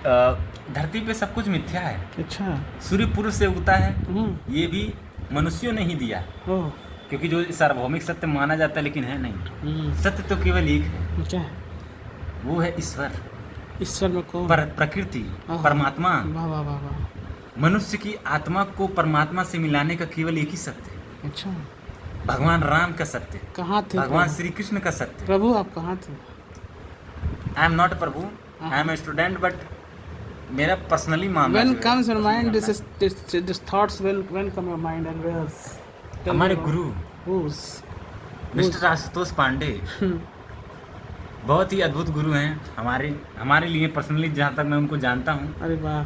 धरती पे सब कुछ मिथ्या है। अच्छा। सूर्य पूर्व से उगता है, ये भी मनुष्यों ने ही दिया, ओह। क्योंकि जो सार्वभौमिक सत्य माना जाता है लेकिन है नहीं। सत्य तो केवल एक है, क्या है? वो है ईश्वर। ईश्वर में कौन? प्रकृति, परमात्मा। वाह वाह वाह वाह। मनुष्य की आत्मा को परमात्मा से मिलाने का केवल एक ही सत्य है। अच्छा। भगवान राम का सत्य, कहाँ थे भगवान प्रभु? श्री कृष्ण का सत्य। प्रभु आप कहाँ थे? I am not Prabhu, I am a student, but मेरा पर्सनली मामला When जो है, comes your पर्सनली mind, मामला this thoughts when come your mind and where's? है। हमारे गुरु Who's? मिस्टर आशुतोष पांडे बहुत ही अद्भुत गुरु हैं हमारे लिए पर्सनली, जहाँ तक मैं उनको जानता हूँ। अरे वाह।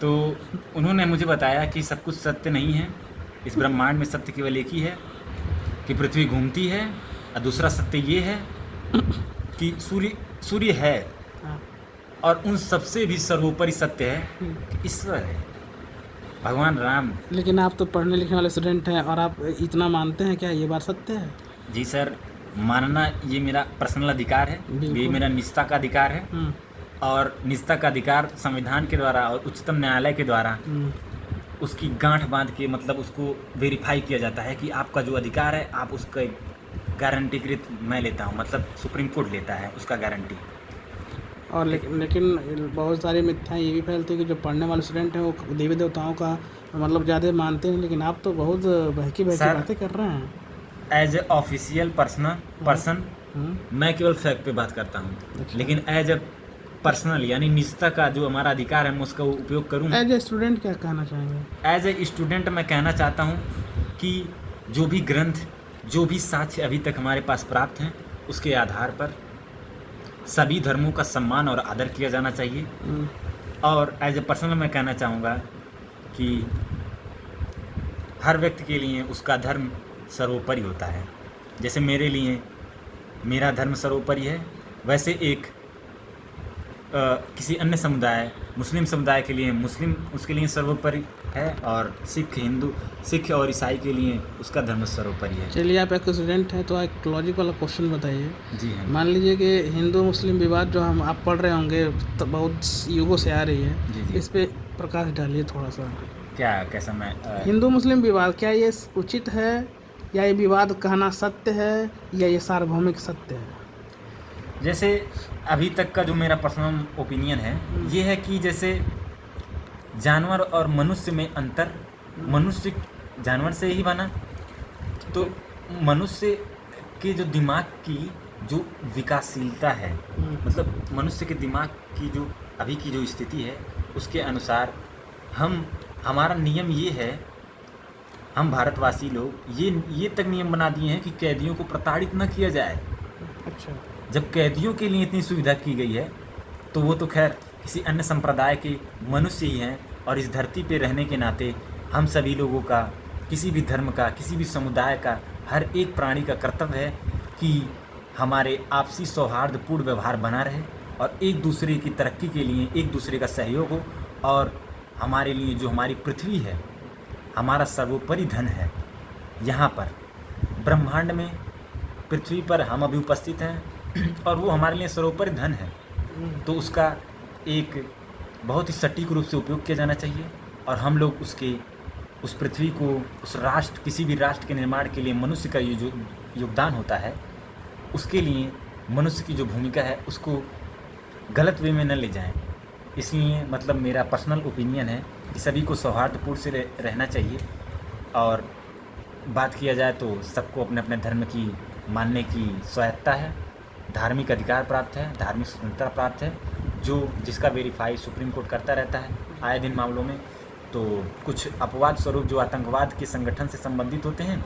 तो उन्होंने मुझे बताया कि सब कुछ सत्य नहीं है, इस ब्रह्मांड में सत्य केवल एक ही है कि पृथ्वी घूमती है, और दूसरा सत्य ये है कि सूर्य है, और उन सबसे भी सर्वोपरि सत्य है कि ईश्वर है, भगवान राम। लेकिन आप तो पढ़ने लिखने वाले स्टूडेंट हैं और आप इतना मानते हैं, क्या ये बात सत्य है? जी सर, मानना ये मेरा पर्सनल अधिकार है, ये मेरा निजता का अधिकार है, और निजता का अधिकार संविधान के द्वारा और उच्चतम न्यायालय के द्वारा उसकी गांठ बांध के, मतलब उसको वेरीफाई किया जाता है कि आपका जो अधिकार है आप उसका गारंटीकृत मैं लेता हूँ, मतलब सुप्रीम कोर्ट लेता है उसका गारंटी। और लेकिन बहुत सारी मिथ्याएं ये भी फैलती है कि जो पढ़ने वाले स्टूडेंट हैं वो देवी देवताओं का मतलब ज़्यादा मानते हैं, लेकिन आप तो बहुत बहकी बातें कर रहे हैं। एज ए ऑफिशियल पर्सन मैं केवल फैक्ट पे बात करता हूँ। अच्छा। लेकिन एज ए पर्सनल यानी निजता का जो हमारा अधिकार है मैं उसका उपयोग करूँ। एज ए स्टूडेंट क्या कहना चाहेंगे? एज ए स्टूडेंट मैं कहना चाहता हूँ कि जो भी ग्रंथ, जो भी साक्ष्य अभी तक हमारे पास प्राप्त हैं, उसके आधार पर सभी धर्मों का सम्मान और आदर किया जाना चाहिए। और एज ए पर्सनल मैं कहना चाहूँगा कि हर व्यक्ति के लिए उसका धर्म सर्वोपरि होता है। जैसे मेरे लिए मेरा धर्म सर्वोपरि है, वैसे एक किसी अन्य समुदाय, मुस्लिम समुदाय के लिए मुस्लिम उसके लिए सर्वोपरि है, और सिख और ईसाई के लिए उसका धर्म सर्वोपरि है। चलिए, आप एक स्टूडेंट हैं तो एक लॉजिक वाला क्वेश्चन बताइए। जी हाँ। मान लीजिए कि हिंदू मुस्लिम विवाद जो आप पढ़ रहे होंगे तो बहुत युगों से आ रही है। जी। इस पे प्रकाश डालिए थोड़ा सा। कैसा मैं हिंदू मुस्लिम विवाद, क्या ये उचित है, या ये विवाद कहना सत्य है, या ये सार्वभौमिक सत्य है? जैसे अभी तक का जो मेरा पर्सनल ओपिनियन है ये है कि जैसे जानवर और मनुष्य में अंतर, मनुष्य जानवर से ही बना, तो मनुष्य के जो दिमाग की जो विकासशीलता है, मतलब मनुष्य के दिमाग की जो अभी की जो स्थिति है उसके अनुसार हमारा नियम ये है, हम भारतवासी लोग ये तक नियम बना दिए हैं कि कैदियों को प्रताड़ित न किया जाए। अच्छा। जब कैदियों के लिए इतनी सुविधा की गई है तो वो तो खैर किसी अन्य संप्रदाय के मनुष्य ही हैं, और इस धरती पे रहने के नाते हम सभी लोगों का, किसी भी धर्म का, किसी भी समुदाय का, हर एक प्राणी का कर्तव्य है कि हमारे आपसी सौहार्दपूर्ण व्यवहार बना रहे, और एक दूसरे की तरक्की के लिए एक दूसरे का सहयोग हो, और हमारे लिए जो हमारी पृथ्वी है हमारा सर्वोपरि धन है। यहाँ पर ब्रह्मांड में पृथ्वी पर हम अभी उपस्थित हैं और वो हमारे लिए सर्वोपरि धन है, तो उसका एक बहुत ही सटीक रूप से उपयोग किया जाना चाहिए। और हम लोग उस पृथ्वी को, उस राष्ट्र, किसी भी राष्ट्र के निर्माण के लिए मनुष्य का ये जो योगदान होता है, उसके लिए मनुष्य की जो भूमिका है उसको गलत वे में न ले जाएं। इसलिए मतलब मेरा पर्सनल ओपिनियन है कि सभी को सौहार्दपूर्ण से रहना चाहिए। और बात किया जाए तो सबको अपने अपने धर्म की मानने की स्वायत्ता है, धार्मिक अधिकार प्राप्त है, धार्मिक स्वतंत्रता प्राप्त है, जिसका वेरीफाई सुप्रीम कोर्ट करता रहता है आए दिन मामलों में। तो कुछ अपवाद स्वरूप जो आतंकवाद के संगठन से संबंधित होते हैं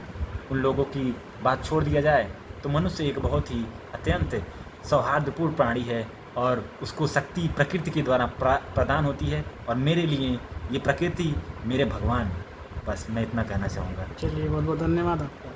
उन लोगों की बात छोड़ दिया जाए तो मनुष्य एक बहुत ही अत्यंत सौहार्दपूर्ण प्राणी है, और उसको शक्ति प्रकृति के द्वारा प्रदान होती है, और मेरे लिए ये प्रकृति मेरे भगवान। बस मैं इतना कहना चाहूँगा। चलिए, बहुत बहुत धन्यवाद आपका।